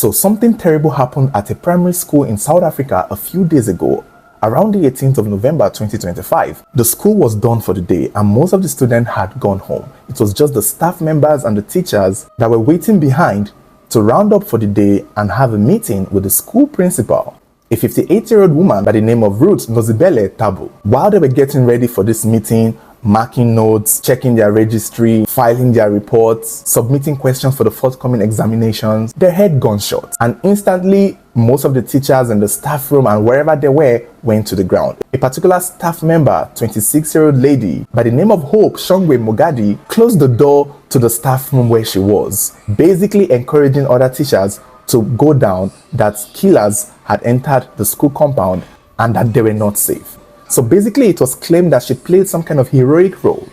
So something terrible happened at a primary school in South Africa a few days ago. Around the 18th of November 2025, the school was done for the day and most of the students had gone home. It was just the staff members and the teachers that were waiting behind to round up for the day and have a meeting with the school principal, a 58-year-old woman by the name of Ruth Nozibele Tabu. While they were getting ready for this meeting, marking notes, checking their registry, filing their reports, submitting questions for the forthcoming examinations, they heard gunshots, and instantly most of the teachers in the staff room and wherever they were went to the ground. A particular staff member, 26-year-old lady by the name of Hope Shongwe Mogadi, closed the door to the staff room where she was, basically encouraging other teachers to go down, that killers had entered the school compound and that they were not safe. So basically it was claimed that she played some kind of heroic role,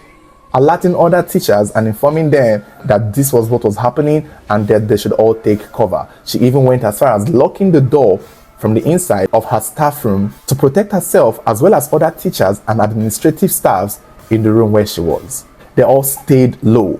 alerting other teachers and informing them that this was what was happening and that they should all take cover. She even went as far as locking the door from the inside of her staff room to protect herself as well as other teachers and administrative staffs in the room where she was. They all stayed low,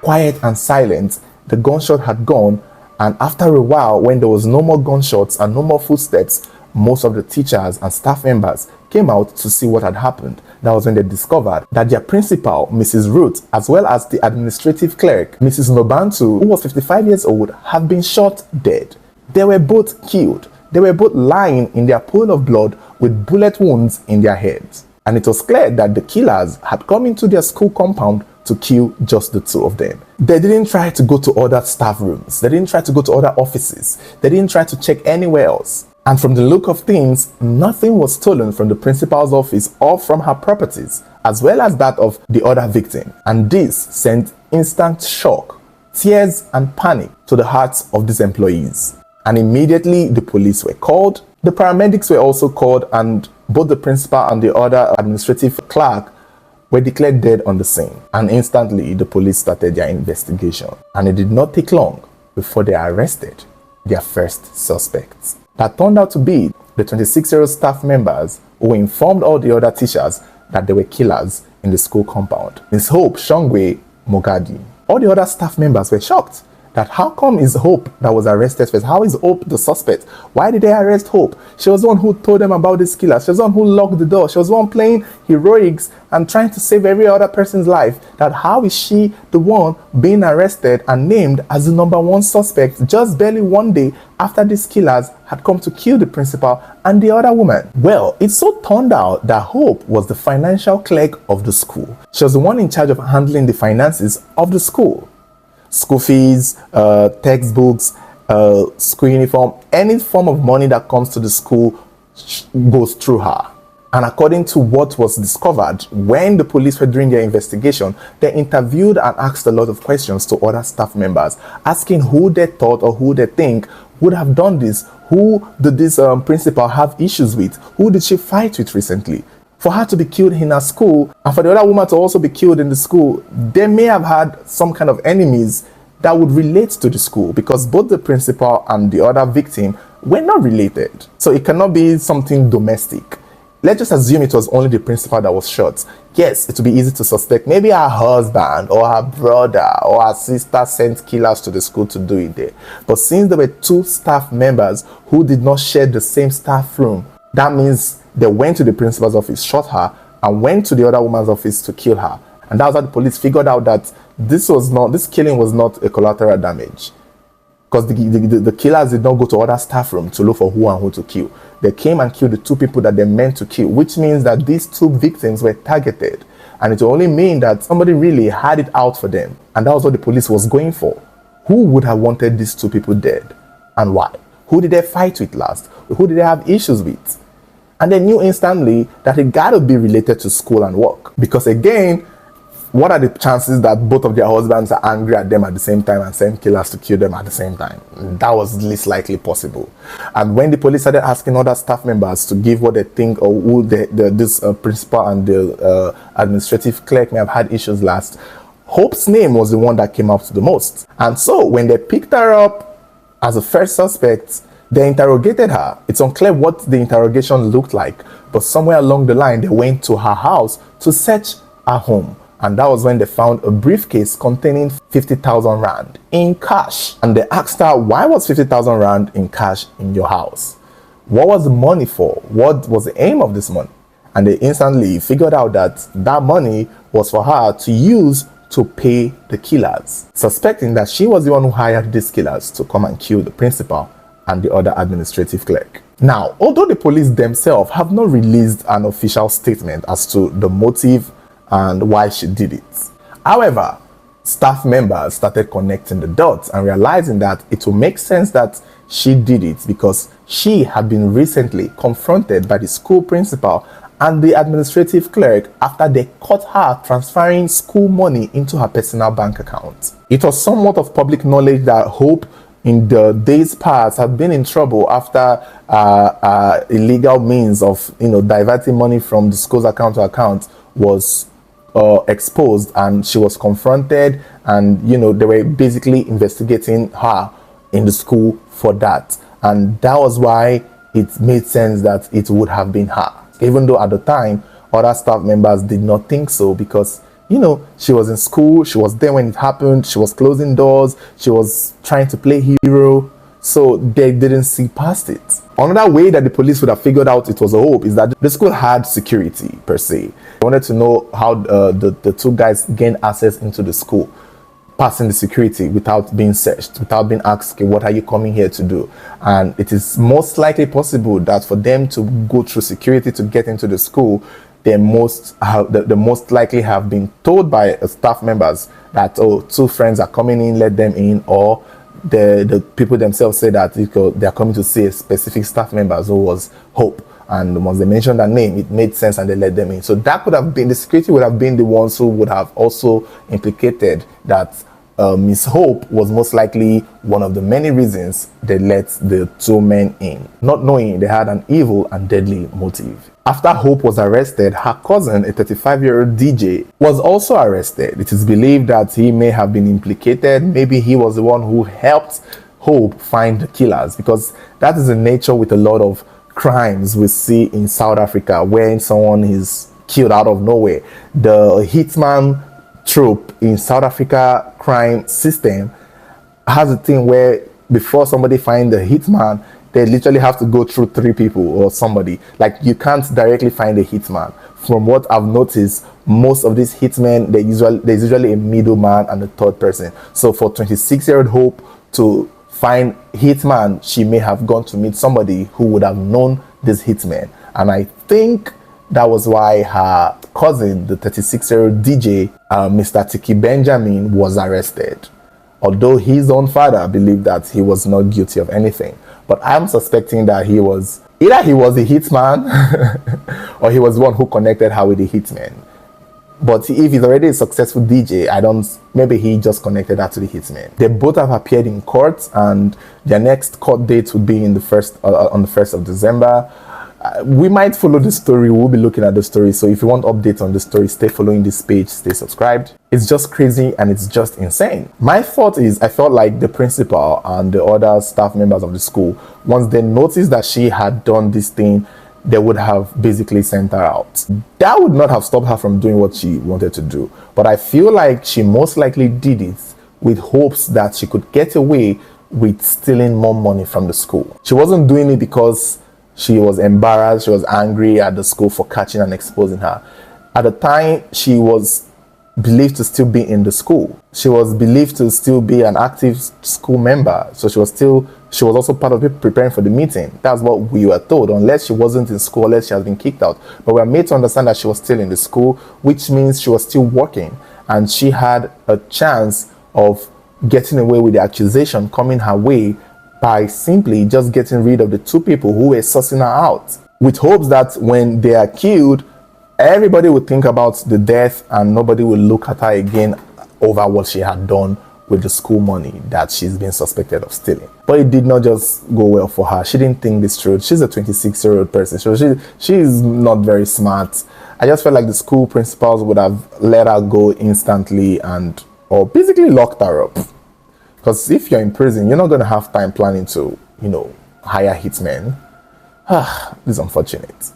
quiet and silent. The gunshot had gone, and after a while, when there was no more gunshots and no more footsteps, most of the teachers and staff members came out to see what had happened. That was when they discovered that their principal, Mrs. Ruth, as well as the administrative clerk, Mrs. Nobantu, who was 55 years old, had been shot dead. They were both killed. They were both lying in their pool of blood with bullet wounds in their heads. And it was clear that the killers had come into their school compound to kill just the two of them. They didn't try to go to other staff rooms. They didn't try to go to other offices. They didn't try to check anywhere else. And from the look of things, nothing was stolen from the principal's office or from her properties, as well as that of the other victim. And this sent instant shock, tears and panic to the hearts of these employees. And immediately the police were called. The paramedics were also called, and both the principal and the other administrative clerk were declared dead on the scene. And instantly the police started their investigation. And it did not take long before they arrested their first suspects. That turned out to be the 26-year-old staff members who informed all the other teachers that they were killers in the school compound. Ms. Hope Shongwe Mogadi. All the other staff members were shocked that how come is Hope that was arrested first? How is Hope the suspect? Why did they arrest Hope? She was the one who told them about this killer. She was the one who locked the door. She was the one playing heroics and trying to save every other person's life. That how is she the one being arrested and named as the number one suspect just barely one day after these killers had come to kill the principal and the other woman? Well, it so turned out that Hope was the financial clerk of the school. She was the one in charge of handling the finances of the school. School fees, textbooks, school uniform, any form of money that comes to the school goes through her. And according to what was discovered, when the police were doing their investigation, they interviewed and asked a lot of questions to other staff members, asking who they thought or who they think would have done this. Who did this principal have issues with? Who did she fight with recently? For her to be killed in her school and for the other woman to also be killed in the school, they may have had some kind of enemies that would relate to the school, because both the principal and the other victim were not related. So it cannot be something domestic. Let's just assume it was only the principal that was shot. Yes, it would be easy to suspect maybe her husband or her brother or her sister sent killers to the school to do it there. But since there were two staff members who did not share the same staff room, that means they went to the principal's office, shot her, and went to the other woman's office to kill her. And that's how the police figured out that this killing was not a collateral damage. Because the killers did not go to other staff room to look for who and who to kill. They came and killed the two people that they meant to kill, which means that these two victims were targeted. And it only mean that somebody really had it out for them. And that was what the police was going for. Who would have wanted these two people dead? And why? Who did they fight with last? Who did they have issues with? And they knew instantly that it got to be related to school and work. Because again, what are the chances that both of their husbands are angry at them at the same time and send killers to kill them at the same time? That was least likely possible. And when the police started asking other staff members to give what they think or who this principal and the administrative clerk may have had issues last, Hope's name was the one that came out the most. And so when they picked her up as a first suspect, they interrogated her. It's unclear what the interrogation looked like, but somewhere along the line, they went to her house to search her home. And that was when they found a briefcase containing 50,000 rand in cash. And they asked her, why was 50,000 rand in cash in your house? What was the money for? What was the aim of this money? And they instantly figured out that that money was for her to use to pay the killers, suspecting that she was the one who hired these killers to come and kill the principal and the other administrative clerk. Now, although the police themselves have not released an official statement as to the motive and why she did it, however, staff members started connecting the dots and realizing that it will make sense that she did it because she had been recently confronted by the school principal and the administrative clerk after they caught her transferring school money into her personal bank account. It was somewhat of public knowledge that Hope in the days past had been in trouble after illegal means of diverting money from the school's account to account was exposed, and she was confronted, and they were basically investigating her in the school for that, and that was why it made sense that it would have been her, even though at the time other staff members did not think so, because she was in school, she was there when it happened, she was closing doors, she was trying to play hero, so they didn't see past it. Another way that the police would have figured out it was a Hope is that the school had security per se. They wanted to know how the two guys gained access into the school, passing the security without being searched, without being asked, okay, what are you coming here to do? And it is most likely possible that for them to go through security to get into the school, they most likely have been told by staff members that, oh, two friends are coming in, let them in, or the people themselves say that they are coming to see a specific staff member who was Hope, and once they mentioned her name, it made sense and they let them in. So that could have been, the security would have been the ones who would have also implicated that Miss Hope was most likely one of the many reasons they let the two men in, not knowing they had an evil and deadly motive. After Hope was arrested, her cousin, a 35-year-old DJ, was also arrested. It is believed that he may have been implicated. Maybe he was the one who helped Hope find the killers, because that is the nature with a lot of crimes we see in South Africa, where someone is killed out of nowhere. The hitman trope in South Africa crime system has a thing where before somebody finds the hitman, they literally have to go through three people or somebody. Like, you can't directly find a hitman. From what I've noticed, most of these hitmen, there's usually a middleman and a third person. So for 26-year-old Hope to find hitman, she may have gone to meet somebody who would have known this hitman. And I think that was why her cousin, the 36-year-old DJ, Mr. Tiki Benjamin, was arrested. Although his own father believed that he was not guilty of anything. But I'm suspecting that either he was a hitman or he was one who connected her with the hitman. But if he's already a successful DJ, maybe he just connected her to the hitman. They both have appeared in court, and their next court date would be on the 1st of December. We might follow the story. We'll be looking at the story. So if you want updates on the story, stay following this page, stay subscribed. It's just crazy and it's just insane. My thought is, I felt like the principal and the other staff members of the school, once they noticed that she had done this thing, they would have basically sent her out. That would not have stopped her from doing what she wanted to do. But I feel like she most likely did it with hopes that she could get away with stealing more money from the school. She wasn't doing it because she was embarrassed, she was angry at the school for catching and exposing her. At the time, she was believed to still be in the school. She was believed to still be an active school member. So she was also part of people preparing for the meeting. That's what we were told, unless she wasn't in school, unless she has been kicked out. But we were made to understand that she was still in the school, which means she was still working. And she had a chance of getting away with the accusation coming her way by simply just getting rid of the two people who were sussing her out, with hopes that when they are killed, everybody would think about the death and nobody will look at her again over what she had done with the school money that she's been suspected of stealing. But it did not just go well for her. She didn't think this through. She's a 26-year-old person, so she's not very smart. I just felt like the school principals would have let her go instantly or basically locked her up. Because if you're in prison, you're not going to have time planning to, hire hitmen. This is unfortunate.